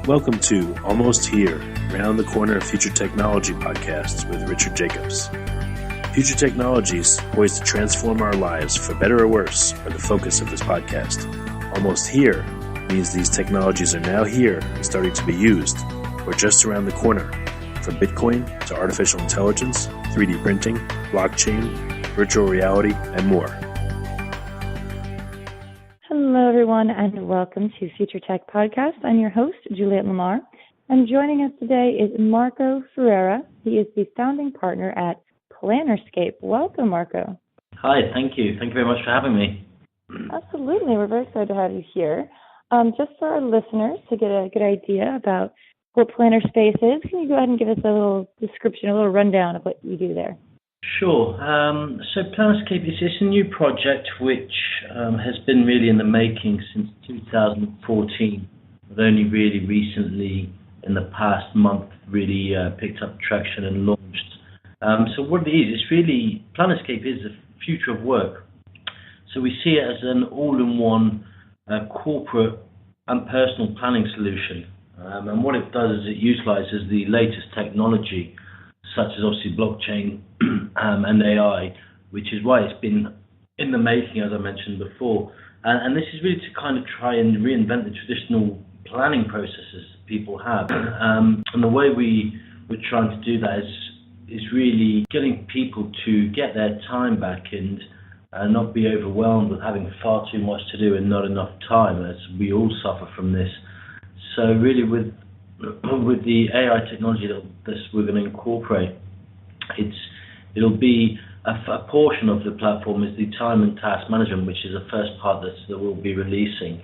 Welcome to Almost Here, Round the Corner Future Technology podcasts with Richard Jacobs. Future technologies poised to transform our lives for better or worse are the focus of this podcast. Almost here means these technologies are now here and starting to be used, or just around the corner, from Bitcoin to artificial intelligence, 3D printing, blockchain, virtual reality, and more. Hello, everyone, and welcome to Future Tech Podcast. I'm your host, Juliette Lamar, and joining us today is Marco Ferreira. He is the founding partner at PlannerScape. Welcome, Marco. Hi, thank you. Thank you very much for having me. Absolutely. We're very excited to have you here. Just for our listeners to get a good idea about what PlannerScape is, can you go ahead and give us a little description, a little rundown of what you do there? Sure. So PlannerScape is a new project which has been really in the making since 2014. We've only really recently, in the past month, really picked up traction and launched. So what it is, it's really, PlannerScape is the future of work. So we see it as an all-in-one corporate and personal planning solution. And what it does is it utilizes the latest technology, such as obviously blockchain and AI, which is why it's been in the making, as I mentioned before. And this is really to kind of try and reinvent the traditional planning processes people have. And the way we're trying to do that is really getting people to get their time back and not be overwhelmed with having far too much to do and not enough time, as we all suffer from this. So really with the AI technology that we're going to incorporate, it'll be a portion of the platform is the time and task management, which is the first part that we'll be releasing.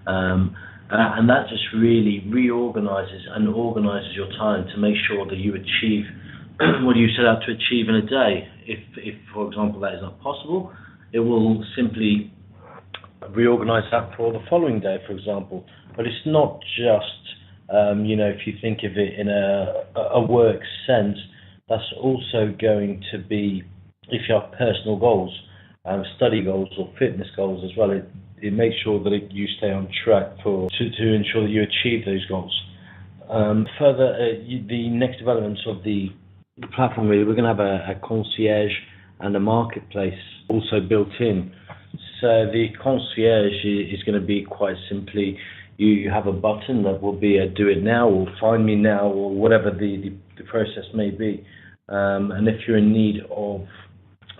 And that just really reorganizes and organizes your time to make sure that you achieve what you set out to achieve in a day. If for example, that is not possible, it will simply reorganize that for the following day, for example. But it's not just if you think of it in a work sense, that's also going to be, if you have personal goals, study goals or fitness goals as well, it makes sure that you stay on track to ensure that you achieve those goals. Further, the next developments of the platform, really, we're going to have a concierge and a marketplace also built in. So the concierge is going to be quite simply, you have a button that will be a do it now or find me now or whatever the process may be. And if you're in need of,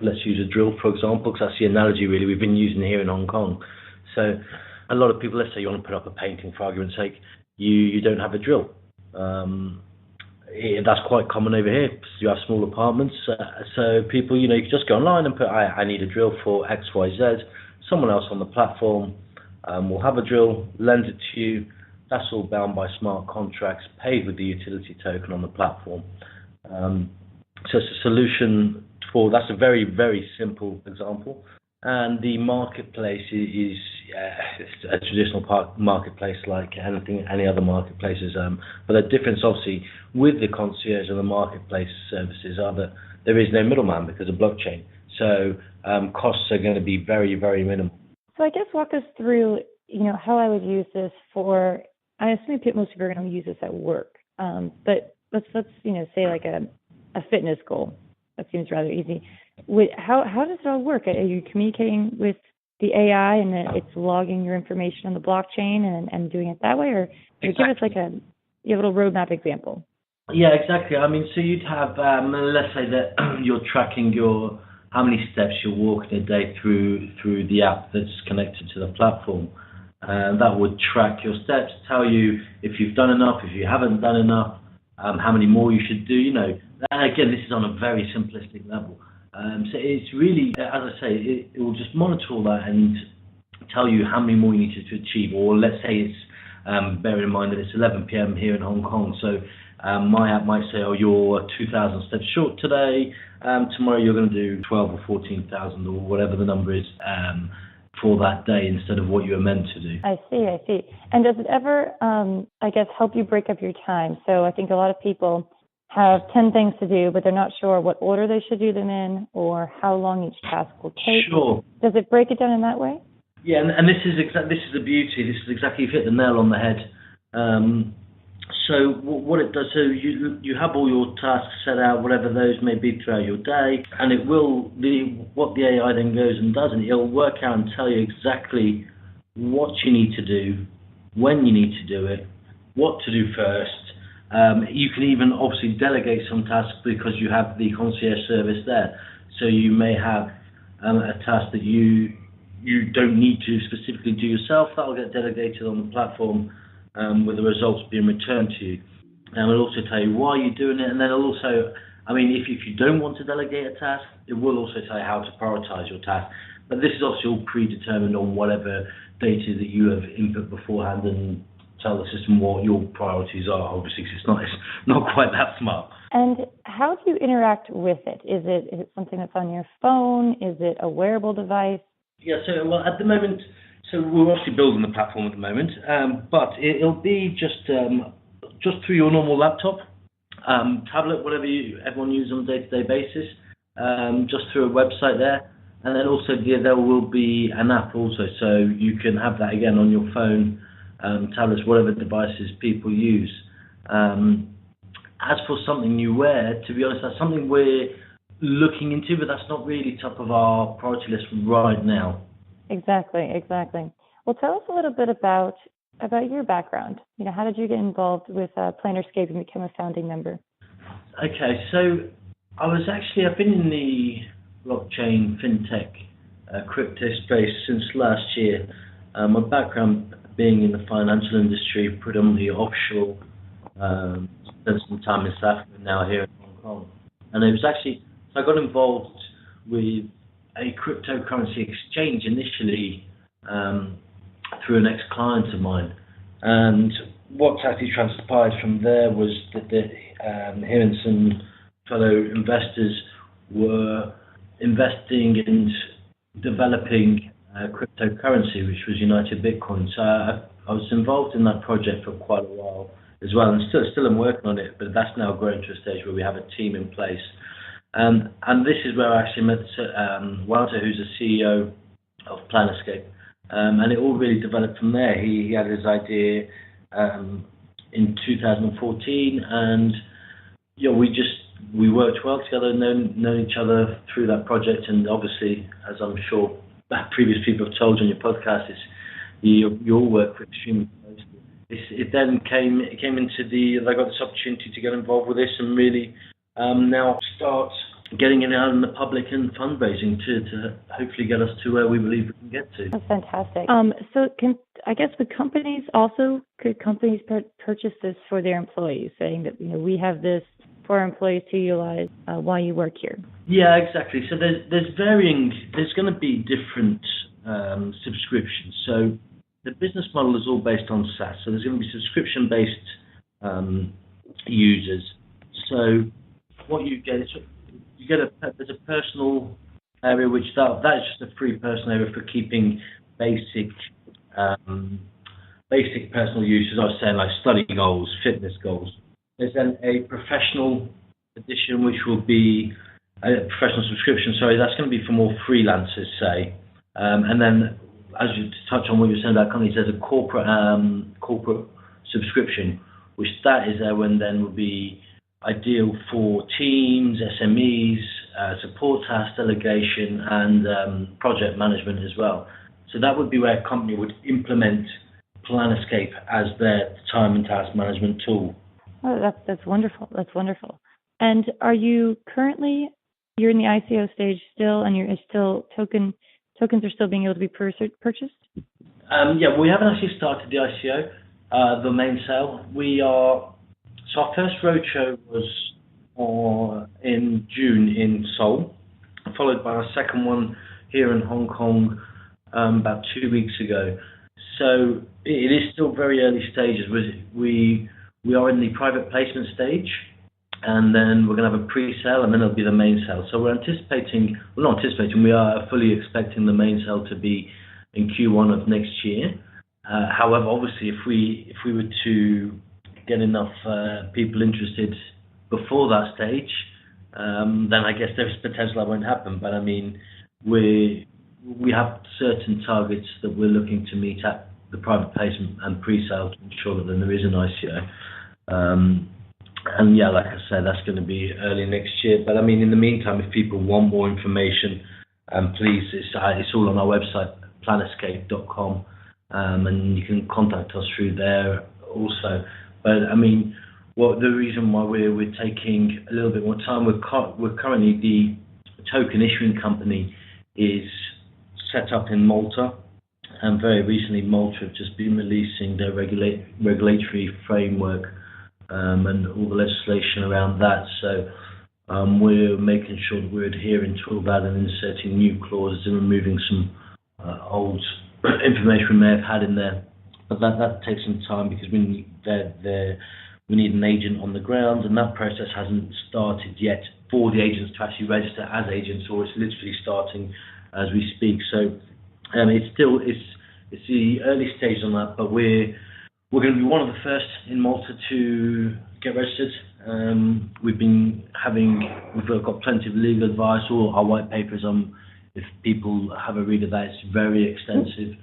let's use a drill, for example, because that's the analogy really we've been using here in Hong Kong. So a lot of people, let's say you want to put up a painting for argument's sake, you don't have a drill. That's quite common over here because you have small apartments. So people, you can just go online and put, I need a drill for X, Y, Z. Someone else on the platform will have a drill, lend it to you. That's all bound by smart contracts, paid with the utility token on the platform. So it's a solution that's a very, very simple example. And the marketplace is a traditional marketplace like any other marketplaces. But the difference, obviously, with the concierge and the marketplace services are that there is no middleman because of blockchain. So costs are going to be very, very minimal. So I guess walk us through, how I would use this for, I assume most of you are going to use this at work. But let's say like a fitness goal. That seems rather easy. How does it all work? Are you communicating with the AI and then it's logging your information on the blockchain and doing it that way? Or Exactly. Give us like a little roadmap example. Yeah, exactly. I mean, so you'd have, let's say that you're tracking how many steps you're walking a day through the app that's connected to the platform. That would track your steps, tell you if you've done enough, if you haven't done enough, how many more you should do. Again, this is on a very simplistic level. So it's really, as I say, it will just monitor all that and tell you how many more you need to achieve. Or let's say it's, bearing in mind that it's 11 p.m. here in Hong Kong, so my app might say, you're 2,000 steps short today. Tomorrow you're going to do 12 or 14,000 or whatever the number is for that day instead of what you were meant to do. I see. And does it ever, help you break up your time? So I think a lot of people have 10 things to do, but they're not sure what order they should do them in or how long each task will take. Sure. Does it break it down in that way? Yeah, and this is the beauty. This is exactly, you've hit the nail on the head. So what it does, so you have all your tasks set out, whatever those may be throughout your day, and it will what the AI then goes and does, and it'll work out and tell you exactly what you need to do, when you need to do it, what to do first. You can even obviously delegate some tasks because you have the concierge service there. So you may have a task that you don't need to specifically do yourself. That'll get delegated on the platform with the results being returned to you. And it'll also tell you why you're doing it, and then it'll also, I mean, if you don't want to delegate a task, it will also tell you how to prioritize your task. But this is obviously all predetermined on whatever data that you have input beforehand, and tell the system what your priorities are, obviously, 'cause it's not quite that smart. And how do you interact with it? Is it something that's on your phone? Is it a wearable device? Yeah, so well, at the moment, so we're obviously building the platform at the moment, but it'll be just through your normal laptop, tablet, whatever everyone uses on a day-to-day basis, just through a website there. And then also there will be an app also, so you can have that again on your phone, tablets, whatever devices people use. As for something you wear, to be honest, that's something we're looking into, but that's not really top of our priority list right now. Exactly. Well, tell us a little bit about your background. You know, how did you get involved with PlannerScape and become a founding member? Okay, so I've been in the blockchain, fintech, crypto space since last year. My background being in the financial industry, predominantly offshore, spent some time in South Africa, now here in Hong Kong. And it was actually, so I got involved with a cryptocurrency exchange initially through an ex-client of mine. And what actually transpired from there was that him and some fellow investors were investing and developing cryptocurrency, which was United Bitcoin. So I was involved in that project for quite a while as well, and still am working on it, but that's now grown to a stage where we have a team in place. And this is where I actually met Walter, who's the CEO of PlannerScape, and it all really developed from there. He had his idea in 2014, and we worked well together, known each other through that project, and obviously, as I'm sure previous people have told you on your podcast, you all work extremely closely. It then came into I got this opportunity to get involved with this and really now start getting it out in the public and fundraising to hopefully get us to where we believe we can get to. That's fantastic. So could companies purchase this for their employees, saying that, you know, we have this for our employees to utilize while you work here? Yeah, exactly. So there's going to be different subscriptions. So the business model is all based on SaaS. So there's going to be subscription-based users. So what you get is there's a personal area, which that is just a free personal area for keeping basic personal uses. I was saying, like study goals, fitness goals. There's then a professional edition, which will be a professional subscription. Sorry, that's going to be for more freelancers, say. And then, as you touch on what you're saying about companies, there's a corporate subscription, which that is there when then will be ideal for teams, SMEs, support task delegation, and project management as well. So that would be where a company would implement PlannerScape as their time and task management tool. Oh, that's wonderful. That's wonderful. And are you you're in the ICO stage still, and you're still tokens are still being able to be purchased? Yeah, we haven't actually started the ICO, the main sale. So our first roadshow was in June in Seoul, followed by our second one here in Hong Kong about 2 weeks ago. So it is still very early stages. We are in the private placement stage, and then we're going to have a pre-sale, and then it'll be the main sale. So we are fully expecting the main sale to be in Q1 of next year. However, obviously, if we were to get enough people interested before that stage, then I guess there's potential that won't happen. But I mean, we have certain targets that we're looking to meet at the private placement and pre-sale to ensure that then there is an ICO. And yeah, like I said, that's going to be early next year. But I mean, in the meantime, if people want more information, please, it's all on our website, PlannerScape.com, and you can contact us through there also. But I mean, the reason why we're taking a little bit more time, we're currently the token issuing company is set up in Malta, and very recently Malta have just been releasing their regulatory framework and all the legislation around that. So we're making sure that we're adhering to all that and inserting new clauses and removing some old information we may have had in there. But that takes some time because we need an agent on the ground, and that process hasn't started yet for the agents to actually register as agents, or it's literally starting as we speak. So it's the early stage on that, but we're going to be one of the first in Malta to get registered. We've got plenty of legal advice. All our white papers, if people have a read of that, it's very extensive.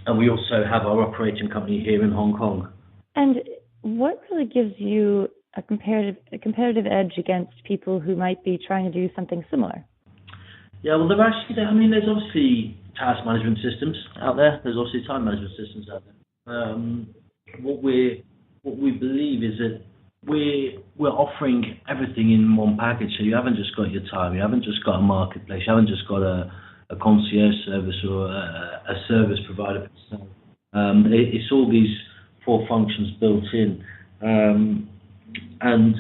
And we also have our operating company here in Hong Kong. And what really gives you a competitive edge against people who might be trying to do something similar? Yeah, well, there's obviously task management systems out there. There's obviously time management systems out there. What we believe is that we're offering everything in one package. So you haven't just got your time, you haven't just got a marketplace, you haven't just got a concierge service or a service provider. It's all these four functions built in, and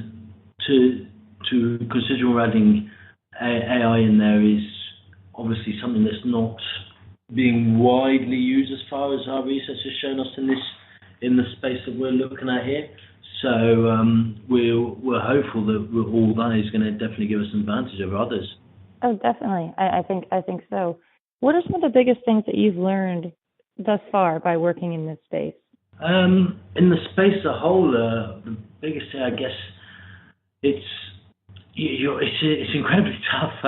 to consider we're adding AI in there is obviously something that's not being widely used as far as our research has shown us in the space that we're looking at here. So we're hopeful that all that is going to definitely give us an advantage over others. Oh, definitely. I think so. What are some of the biggest things that you've learned thus far by working in this space? In the space as a whole, the biggest thing, I guess, it's incredibly tough.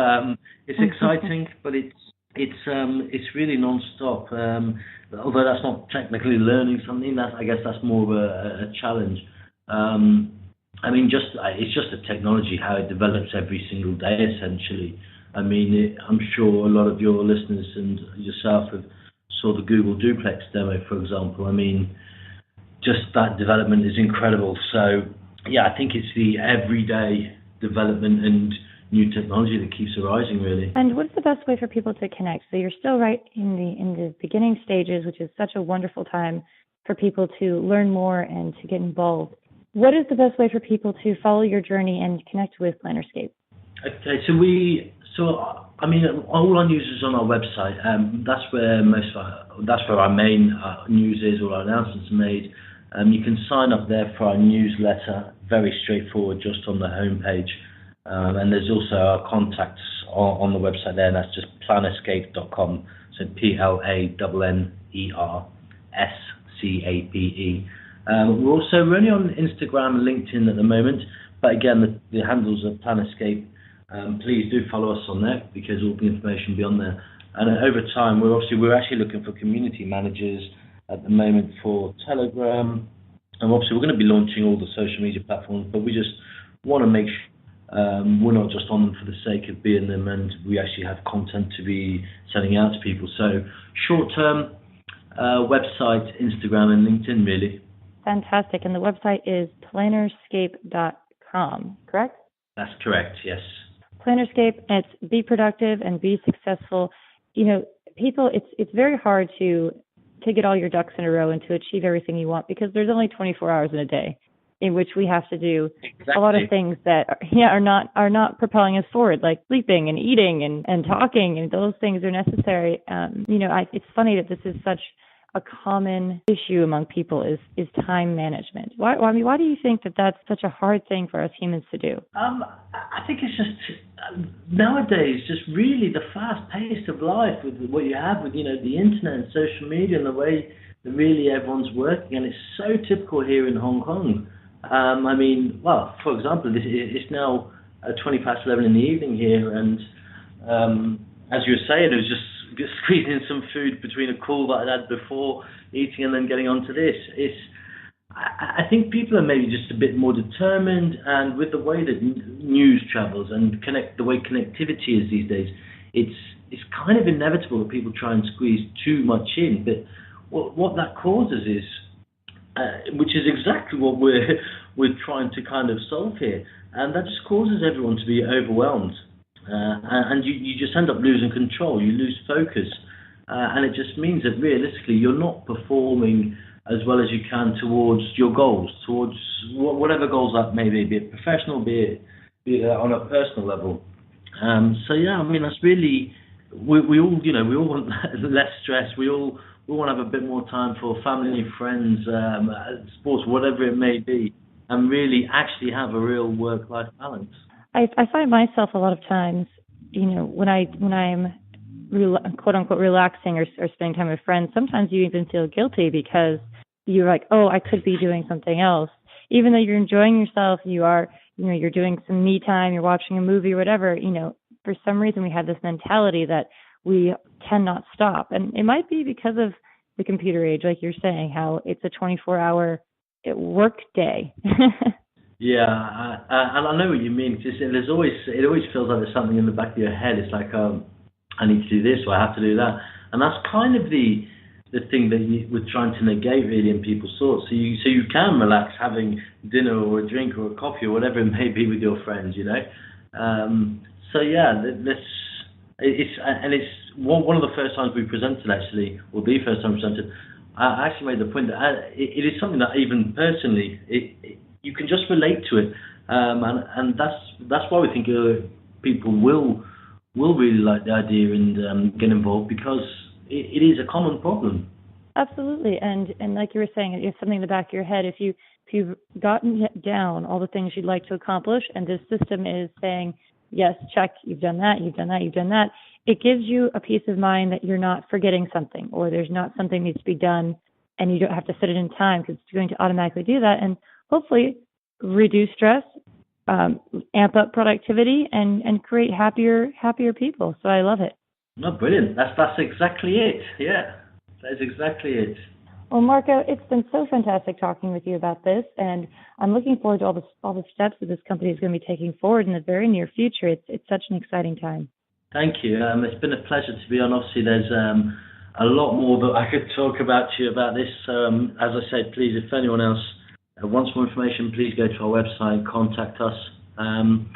It's exciting, but it's really non-stop. Although that's not technically learning something, I guess that's more of a challenge. It's just a technology, how it develops every single day, essentially. I'm sure a lot of your listeners and yourself saw the Google Duplex demo, for example. Just that development is incredible. So, yeah, I think it's the everyday development and new technology that keeps arising, really. And what's the best way for people to connect? So you're still right in the beginning stages, which is such a wonderful time for people to learn more and to get involved. What is the best way for people to follow your journey and connect with PlannerScape? Okay, all our news is on our website. That's where our main news is, all our announcements are made. You can sign up there for our newsletter, very straightforward, just on the homepage. And there's also our contacts on the website there, and that's just PlannerScape.com. So PlannerScape. We're only on Instagram and LinkedIn at the moment, but again, the handles are PlannerScape. Please do follow us on there because all the information will be on there. And over time, we're actually looking for community managers at the moment for Telegram, and obviously we're going to be launching all the social media platforms, but we just want to make sure we're not just on them for the sake of being them, and we actually have content to be sending out to people. So short-term, website, Instagram, and LinkedIn, really. Fantastic. And the website is PlannerScape.com, correct? That's correct, yes. PlannerScape, and it's be productive and be successful. People, it's very hard to get all your ducks in a row and to achieve everything you want because there's only 24 hours in a day in which we have to do a lot of things that are not propelling us forward, like sleeping and eating and talking, and those things are necessary. It's funny that this is such a common issue among people is time management. Why do you think that that's such a hard thing for us humans to do? I think it's just nowadays, just really the fast pace of life with what you have with the internet and social media and the way that really everyone's working, and it's so typical here in Hong Kong. For example, it's now 11:20 in the evening here, and as you were saying, it was just squeezing in some food between a call that I'd had before eating and then getting onto this. I think people are maybe just a bit more determined, and with the way that news travels and the way connectivity is these days, it's kind of inevitable that people try and squeeze too much in. But what that causes is, which is exactly what we're trying to kind of solve here, and that just causes everyone to be overwhelmed, and you just end up losing control. You lose focus, and it just means that realistically you're not performing as well as you can towards your goals, towards whatever goals that may be it professional, be it on a personal level. So yeah, I mean, that's really, we all want less stress. We all want to have a bit more time for family, friends, sports, whatever it may be, and really actually have a real work-life balance. I find myself a lot of times, when I'm quote unquote relaxing or spending time with friends, sometimes you even feel guilty because you're like, oh, I could be doing something else. Even though you're enjoying yourself, you're doing some me time, you're watching a movie or whatever, for some reason we have this mentality that we cannot stop. And it might be because of the computer age, like you're saying, how it's a 24-hour work day. Yeah, and I know what you mean. It always feels like there's something in the back of your head. It's like, I need to do this, or I have to do that. And that's kind of the thing that we're trying to negate really in people's thoughts. So you can relax having dinner or a drink or a coffee or whatever it may be with your friends, So yeah, it's one of the first times we presented actually, or the first time we presented, I actually made the point that it is something that even personally, you can just relate to it. And that's why we think people will really like the idea and get involved, because it is a common problem. Absolutely, and like you were saying, it's something in the back of your head. If you've gotten down all the things you'd like to accomplish, and this system is saying, yes, check, you've done that, you've done that, you've done that, it gives you a peace of mind that you're not forgetting something, or there's not something needs to be done, and you don't have to fit it in time because it's going to automatically do that, and hopefully reduce stress, amp up productivity, and create happier people. So I love it. Oh, brilliant. That's exactly it. Yeah, that is exactly it. Well, Marco, it's been so fantastic talking with you about this, and I'm looking forward to all the steps that this company is going to be taking forward in the very near future. It's such an exciting time. Thank you. It's been a pleasure to be on. Obviously, there's a lot more that I could talk about to you about this. So, as I said, please, if anyone else wants more information, please go to our website, contact us. And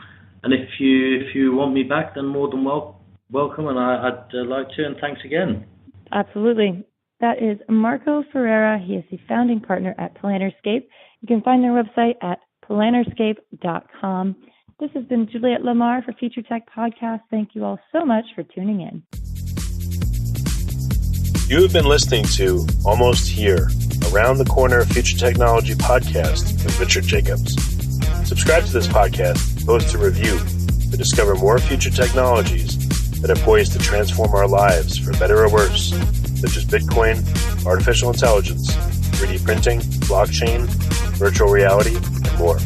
if you want me back, then more than welcome, and I'd like to, and thanks again. Absolutely. That is Marco Ferreira. He is the founding partner at PlannerScape. You can find their website at PlannerScape.com. This has been Juliette Lamar for Future Tech Podcast. Thank you all so much for tuning in. You have been listening to Almost Here, Around the Corner Future Technology Podcast with Richard Jacobs. Subscribe to this podcast, post a review to discover more future technologies that are poised to transform our lives for better or worse, such as Bitcoin, artificial intelligence, 3D printing, blockchain, virtual reality, and more.